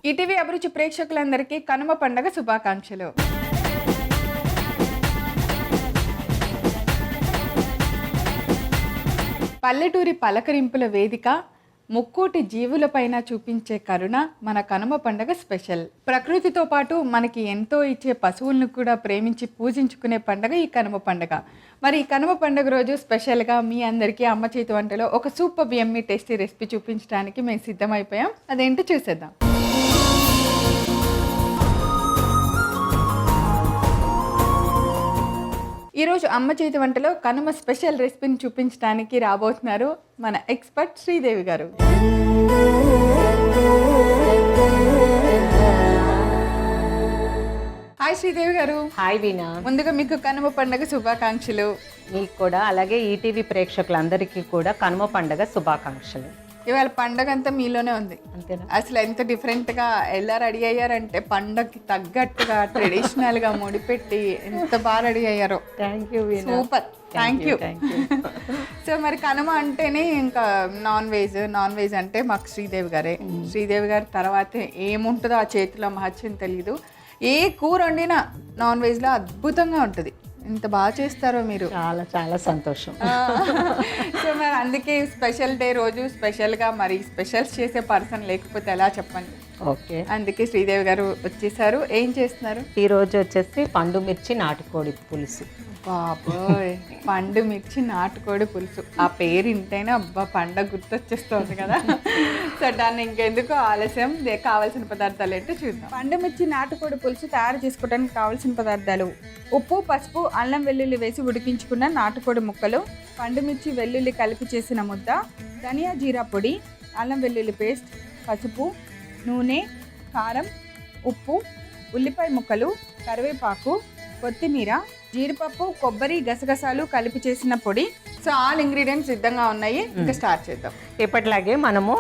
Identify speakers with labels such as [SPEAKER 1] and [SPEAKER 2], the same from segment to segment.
[SPEAKER 1] ETV అభిరుచి ప్రేక్షకులందరికీ కనుమ పండగ శుభాకాంక్షలు. పల్లెటూరి పలకరింపుల వేదిక, ముక్కోటి జీవులపైన చూపించే కరుణ మన కనుమ పండగ స్పెషల్. ప్రకృతితో పాటు మనకి ఎంతో ఇచ్చే పశువులను కూడా ప్రేమించి పూజించుకునే పండగ ఈ కనుమ పండగ. మరి ఈ కనుమ పండుగ రోజు స్పెషల్గా మీ అందరికీ అమ్మ చేతి వంటలో ఒక సూపర్ యమ్మీ టేస్టీ రెసిపీ చూపించడానికి మేము సిద్ధమైపోయాం. అదేంటో చూసేద్దాం. ఈరోజు అమ్మ చేతి వంటలో కనుమ స్పెషల్ రెసిపీని చూపించడానికి రాబోతున్నారు మన ఎక్స్పర్ట్ శ్రీదేవి గారు. హాయ్ శ్రీదేవి గారు.
[SPEAKER 2] హాయ్ వీణా.
[SPEAKER 1] ముందుగా మీకు కనుమ పండుగ శుభాకాంక్షలు.
[SPEAKER 2] మీకు కూడా, అలాగే ఈటీవీ ప్రేక్షకులందరికీ కూడా కనుమ పండుగ శుభాకాంక్షలు.
[SPEAKER 1] ఇవాళ పండగ అంతా మీలోనే ఉంది,
[SPEAKER 2] అంతేనా?
[SPEAKER 1] అసలు ఎంత డిఫరెంట్గా ఎలా రెడీ అయ్యారంటే పండగకి తగ్గట్టుగా ట్రెడిషనల్గా ముడిపెట్టి ఎంత బాగా రెడీ అయ్యారో.
[SPEAKER 2] Thank you veena.
[SPEAKER 1] Super, thank you. So మరి కనుమ అంటేనే ఇంకా నాన్ వెజ్ అంటే మాకు శ్రీదేవి గారే. శ్రీదేవి గారి తర్వాత ఏముంటుందో ఆ చేతిలో మహత్యం తెలీదు. ఏ కూర వండినా నాన్ వెజ్లో అద్భుతంగా ఉంటుంది. ఎంత బాగా చేస్తారో మీరు.
[SPEAKER 2] చాలా చాలా సంతోషం.
[SPEAKER 1] సో మరి అందుకే స్పెషల్ డే రోజు స్పెషల్గా మరి స్పెషల్స్ చేసే పర్సన్ లేకపోతే ఎలా చెప్పండి.
[SPEAKER 2] ఓకే,
[SPEAKER 1] అందుకే శ్రీదేవి గారు వచ్చేసారు. ఏం చేస్తున్నారు?
[SPEAKER 2] ఈ రోజు వచ్చేసి పండు మిర్చి నాటుకోడి పులుసు.
[SPEAKER 1] బాబోయ్, పండు మిర్చి నాటుకోడి పులుసు, ఆ పేరు ఇంటైనా అబ్బా పండగ గుర్తొచ్చేస్తుంది కదా. సో దాన్ని ఇంకెందుకు ఆలస్యం, కావాల్సిన పదార్థాలు ఏంటో చూద్దాం. పండు మిర్చి నాటుకోడి పులుసు తయారు చేసుకోవడానికి కావాల్సిన పదార్థాలు: ఉప్పు, పసుపు, అల్లం వెల్లుల్లి వేసి ఉడికించుకున్న నాటుకోడి ముక్కలు, పండు మిర్చి వెల్లుల్లి కలిపి చేసిన ముద్ద, ధనియా జీరా పొడి, అల్లం వెల్లుల్లి పేస్ట్, పసుపు, నూనె, కారం, ఉప్పు, ఉల్లిపాయ ముక్కలు, కరివేపాకు, కొత్తిమీర, జీడిపప్పు, కొబ్బరి, గసగసాలు కలిపి చేసిన పొడి. సో ఆల్ ఇంగ్రీడియంట్స్ సిద్ధంగా ఉన్నాయి. ఇంకా స్టార్ట్ చేద్దాం.
[SPEAKER 2] ఎప్పటిలాగే మనము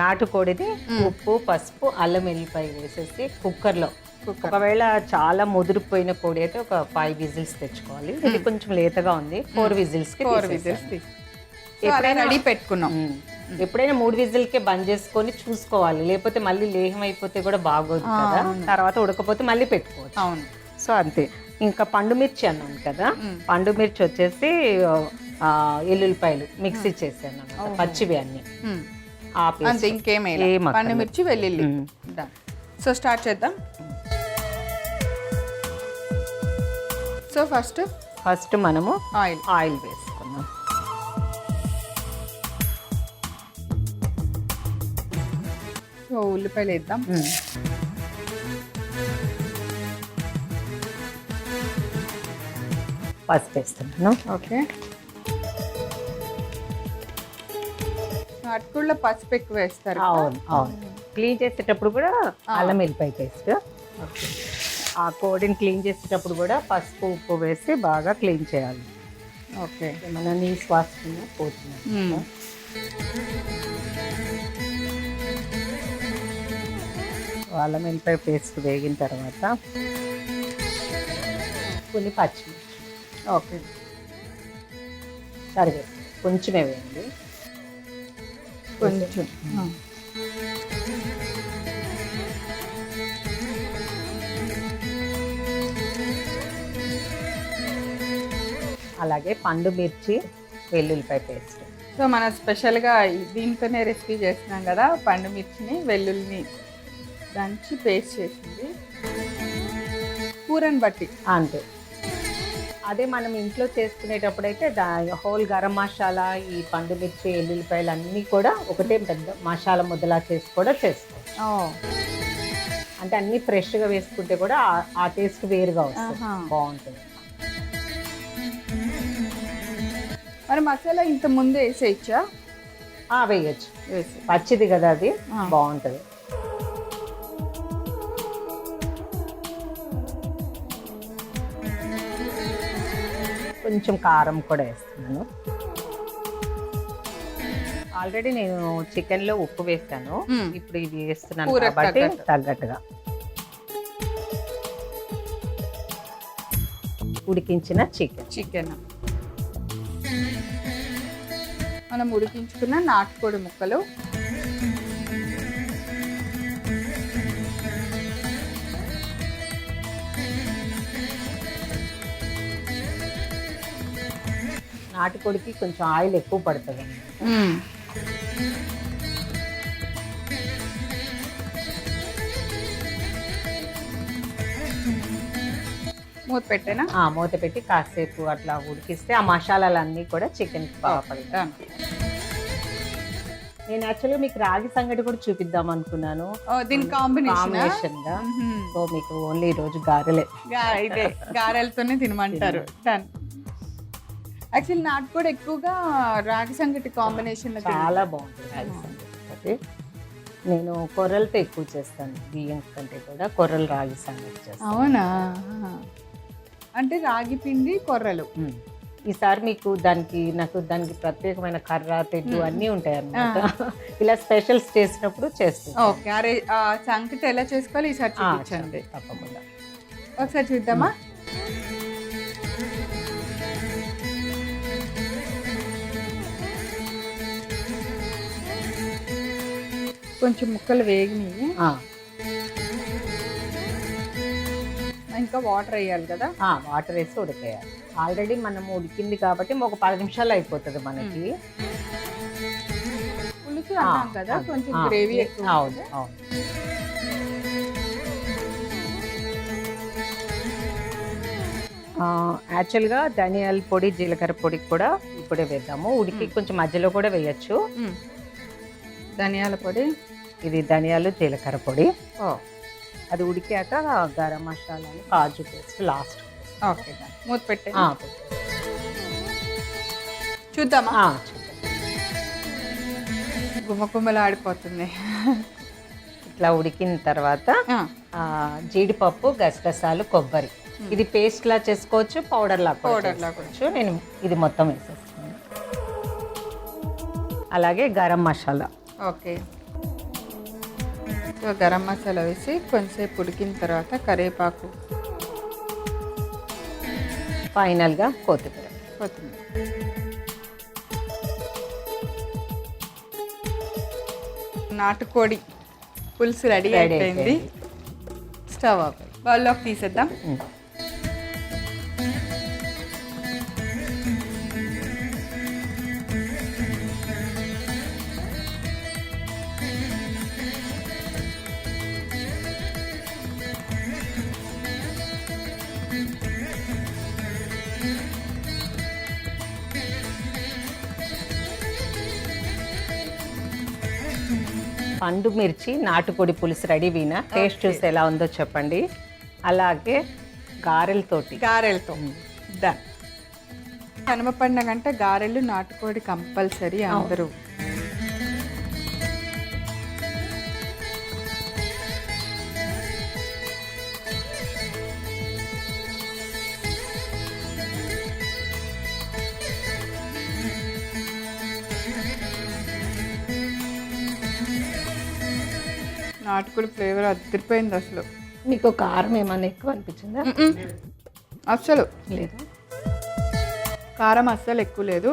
[SPEAKER 2] నాటుకోడిని ఉప్పు, పసుపు, అల్లం వెల్లిపాయ వేసేసి కుక్కర్లో, ఒకవేళ చాలా ముదిరిపోయిన కోడి అయితే ఒక 5 విజిల్స్ తెచ్చుకోవాలి. ఇది కొంచెం లేతగా ఉంది, 4 విజిల్స్
[SPEAKER 1] రెడీ పెట్టుకున్నాం.
[SPEAKER 2] ఎప్పుడైనా 3 విజిల్కే బంద్ చేసుకొని చూసుకోవాలి, లేకపోతే మళ్ళీ లేహం అయిపోతే కూడా బాగోదు కదా. తర్వాత ఉడకపోతే మళ్ళీ పెట్టుకోవచ్చు.
[SPEAKER 1] అవును.
[SPEAKER 2] సో అంతే. ఇంకా పండు మిర్చి అన్నాను కదా, పండు మిర్చి వచ్చేసి ఎల్లుల్లిపాయలు మిక్సీ చేసాను అన్నమాట, పచ్చివి అన్ని.
[SPEAKER 1] అంతే, ఇంకేమే పండు మిర్చి వెల్లుల్లి. సో స్టార్ట్ చేద్దాం. సో ఫస్ట్
[SPEAKER 2] మనము ఆయిల్ వేసుకున్నాం.
[SPEAKER 1] సో ఉల్లిపాయలు వేద్దాం.
[SPEAKER 2] పసుపు వేస్తున్నాను.
[SPEAKER 1] ఓకే, నాటుకోళ్ళ పసుపు ఎక్కువ వేస్తారు.
[SPEAKER 2] అవును అవును. క్లీన్ చేసేటప్పుడు కూడా అల్లం వెల్లిపాయ పేస్ట్. ఆ కోడిని క్లీన్ చేసేటప్పుడు కూడా పసుపు, ఉప్పు వేసి బాగా క్లీన్ చేయాలి.
[SPEAKER 1] ఓకే,
[SPEAKER 2] ఏమన్నా నీసు వాసన పోతుంది. అల్లం వెల్లిపాయ పేస్ట్ వేగిన తర్వాత కొన్ని పచ్చిమిర్చి.
[SPEAKER 1] ఓకే,
[SPEAKER 2] సరిగ్గా కొంచెమే వేయండి,
[SPEAKER 1] కొంచెం.
[SPEAKER 2] అలాగే పండు మిర్చి, వెల్లుల్లిపాయ పేస్ట్.
[SPEAKER 1] సో మన స్పెషల్గా దీంతోనే రెసిపీ చేస్తున్నాం కదా, పండు మిర్చిని వెల్లుల్లిని దంచి పేస్ట్ చేసింది కూరని బట్టి.
[SPEAKER 2] అంతే. అదే మనం ఇంట్లో చేసుకునేటప్పుడు అయితే హోల్ గరం మసాలా, ఈ పండు మిర్చి, ఎల్లుల్లిపాయలు అన్నీ కూడా ఒకటే పెద్ద మసాలా ముద్దలా చేసి కూడా చేసుకోవచ్చు. అంటే అన్నీ ఫ్రెష్గా వేసుకుంటే కూడా ఆ టేస్ట్ వేరుగా వస్తుంది, బాగుంటుంది.
[SPEAKER 1] మరి మసాలా ఇంత ముందు వేసేయచ్చా?
[SPEAKER 2] వేయచ్చు, పచ్చిది కదా అది, బాగుంటుంది. కొంచెం కారం కూడా వేస్తున్నాను. ఆల్రెడీ నేను చికెన్లో ఉప్పు వేస్తాను, ఇప్పుడు ఇది వేస్తున్నాను కాబట్టి తగ్గట్టుగా. ఉడికించిన
[SPEAKER 1] చికెన్ మనం ఉడికించుకున్న నాటుకోడి ముక్కలు,
[SPEAKER 2] నాటుకోడికి కొంచెం ఆయిల్ ఎక్కువ పడుతుంది.
[SPEAKER 1] మూత పెట్టేనా?
[SPEAKER 2] మూత పెట్టి కాసేపు అట్లా ఉడికిస్తే ఆ మసాలాలన్నీ కూడా చికెన్కి బాగా పడతాయి. నేను యాక్చువల్గా మీకు రాగి సంగటి కూడా చూపిద్దాం అనుకున్నాను,
[SPEAKER 1] దీని
[SPEAKER 2] కాంబినేషన్ గా. సో మీకు ఓన్లీ ఈ రోజు గారెలే,
[SPEAKER 1] ఇదే గారెలతోనే తినమంటారు. డన్. యాక్చువల్లీ నాటుకోడి ఎక్కువగా రాగి సంగటి కాంబినేషన్
[SPEAKER 2] చాలా బాగుంటుంది రాగి సంగటి. నేను కొర్రలతో ఎక్కువ చేస్తాను, బియ్యం కంటే కూడా కొర్రలు రాగి సంగటి చేస్తాను.
[SPEAKER 1] అవునా? అంటే రాగి పిండి కొర్రలు.
[SPEAKER 2] ఈసారి మీకు దానికి ప్రత్యేకమైన కర్ర తెడ్డు అన్నీ ఉంటాయి అన్నమాట. ఇలా స్పెషల్స్ చేసినప్పుడు చేస్తాను.
[SPEAKER 1] ఓకే, అరే సంగటి ఎలా చేసుకోవాలి ఈసారి చూపించండి
[SPEAKER 2] తప్పకుండా.
[SPEAKER 1] ఒకసారి చూద్దామా? కొంచెం ముక్కలు వేగినాయి, ఇంకా వాటర్ వేయాలి కదా?
[SPEAKER 2] వాటర్ వేసి ఉడికేయాలి. ఆల్రెడీ మనం ఉడికింది కాబట్టి ఒక 10 నిమిషాలు అయిపోతుంది మనకి.
[SPEAKER 1] పులుసు అన్నాం కదా, కొంచెం గ్రేవీ ఎక్కువ.
[SPEAKER 2] అవును అవును. యాక్చువల్గా ధనియాల పొడి జీలకర్ర పొడి కూడా ఇప్పుడే వేద్దాము. ఉడికి కొంచెం మధ్యలో కూడా వేయచ్చు.
[SPEAKER 1] ధనియాల పొడి,
[SPEAKER 2] ఇది ధనియాలు జీలకర్ర పొడి. అది ఉడికాక గరం మసాలాలు కాజు పేస్ట్ లాస్ట్.
[SPEAKER 1] ఓకే, మూత పెట్టే చూద్దామా? గుమ్మగుమ్మలు ఆడిపోతుంది.
[SPEAKER 2] ఇట్లా ఉడికిన తర్వాత జీడిపప్పు, గసగసాలు, కొబ్బరి, ఇది పేస్ట్ లా చేసుకోవచ్చు, పౌడర్ లా చేసుకోవచ్చు. నేను ఇది మొత్తం వేసేస్తాను. అలాగే గరం మసాలా.
[SPEAKER 1] ఓకే, గరం మసాలా వేసి కొంచెంసేపు ఉడికిన తర్వాత కరివేపాకు,
[SPEAKER 2] ఫైనల్గా కొత్తిమీర.
[SPEAKER 1] నాటుకోడి పులుసు రెడీ అయిపోయింది. స్టవ్ ఆఫ్, బౌల్లోకి తీసేద్దాం.
[SPEAKER 2] పండు మిర్చి నాటుకోడి పులుసు రెడీ. వీనా టేస్ట్ చూసి ఎలా ఉందో చెప్పండి. అలాగే గారెలతో
[SPEAKER 1] డన్. కనుమ పండుగ అంటే గారెలు, నాటుకోడి కంపల్సరీ అందరూ. నాటుకోడి ఫ్లేవర్ అదిరిపోయింది అసలు.
[SPEAKER 2] మీకు కారం ఏమన్నా ఎక్కువ అనిపించిందా?
[SPEAKER 1] అస్సలు
[SPEAKER 2] లేదు,
[SPEAKER 1] కారం అస్సలు ఎక్కువ లేదు.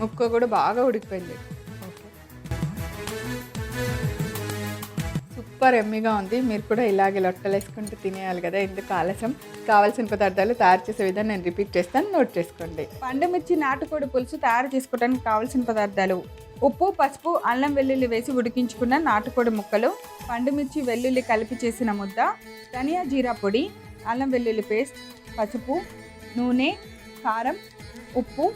[SPEAKER 1] ముక్క కూడా బాగా ఉడికిపోయింది. సూపర్ ఎమ్మిగా ఉంది. మీరు కూడా ఇలాగే లొట్టలు వేసుకుంటూ తినేయాలి కదా, ఎందుకు ఆలస్యం. కావాల్సిన పదార్థాలు తయారు చేసే విధానం నేను రిపీట్ చేస్తాను, నోట్ చేసుకోండి. పండుమిర్చి నాటుకోడి పులుసు తయారు చేసుకోవడానికి కావాల్సిన పదార్థాలు: ఉప్పు, పసుపు, అల్లం వెల్లుల్లి వేసి ఉడికించుకున్న నాటుకోడి ముక్కలు, పండుమిర్చి వెల్లుల్లి కలిపి చేసిన ముద్ద, ధనియా జీరా పొడి, అల్లం వెల్లుల్లి పేస్ట్, పసుపు, నూనె, కారం, ఉప్పు,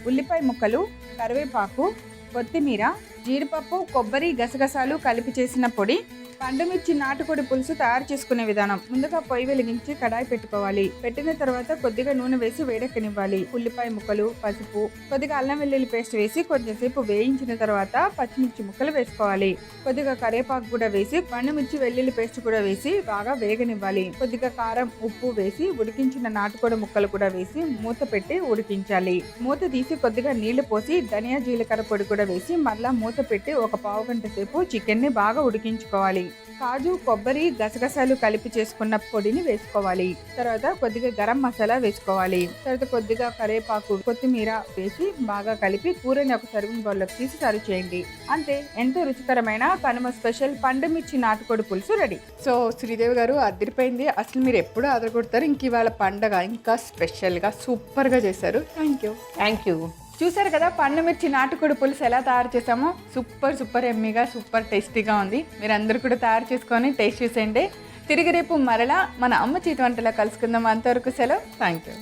[SPEAKER 1] ఉల్లిపాయ ముక్కలు, కరివేపాకు, కొత్తిమీర, జీడిపప్పు, కొబ్బరి, గసగసాలు కలిపి చేసిన పొడి. పండుమిర్చి నాటుకోడి పులుసు తయారు చేసుకునే విధానం: ముందుగా పొయ్యి వెలిగించి కడాయి పెట్టుకోవాలి. పెట్టిన తర్వాత కొద్దిగా నూనె వేసి వేడెక్కనివ్వాలి. ఉల్లిపాయ ముక్కలు, పసుపు, కొద్దిగా అల్లం వెల్లుల్లి పేస్ట్ వేసి కొంచెంసేపు వేయించిన తర్వాత పచ్చిమిర్చి ముక్కలు వేసుకోవాలి. కొద్దిగా కరివేపాకు కూడా వేసి పండుమిర్చి వెల్లుల్లి పేస్ట్ కూడా వేసి బాగా వేగనివ్వాలి. కొద్దిగా కారం, ఉప్పు వేసి ఉడికించిన నాటుకోడి ముక్కలు కూడా వేసి మూత పెట్టి ఉడికించాలి. మూత తీసి కొద్దిగా నీళ్లు పోసి ధనియా జీలకర్ర పొడి కూడా వేసి మరలా మూత పెట్టి ఒక పావు గంట సేపు చికెన్ని బాగా ఉడికించుకోవాలి. కాజు, కొబ్బరి, గసగసాలు కలిపి చేసుకున్న పొడిని వేసుకోవాలి. తర్వాత కొద్దిగా గరం మసాలా వేసుకోవాలి. తర్వాత కొద్దిగా కరివేపాకు, కొత్తిమీర వేసి బాగా కలిపి కూరని ఒక సర్వింగ్ బౌల్లోకి తీసి సర్వ్ చేయండి. అంతే, ఎంతో రుచికరమైన కనుమ స్పెషల్ పండు మిర్చి నాటుకోడి పులుసు రెడీ. సో శ్రీదేవి గారు అదిరిపోయింది. అసలు మీరు ఎప్పుడు ఆదరగొడతారు, ఇంక ఇవాళ పండగ ఇంకా స్పెషల్గా సూపర్గా చేశారు. Thank you. చూసారు కదా పండు మిర్చి నాటుకోడి పులుసు ఎలా తయారు చేసామో. సూపర్ ఎమ్మీగా, సూపర్ టేస్టీగా ఉంది. మీరు అందరూ కూడా తయారు చేసుకొని టేస్ట్ చేసేయండి. తిరిగి రేపు మరలా మన అమ్మ చేతి వంటలా కలుసుకుందాం. అంతవరకు సెలవు. Thank you.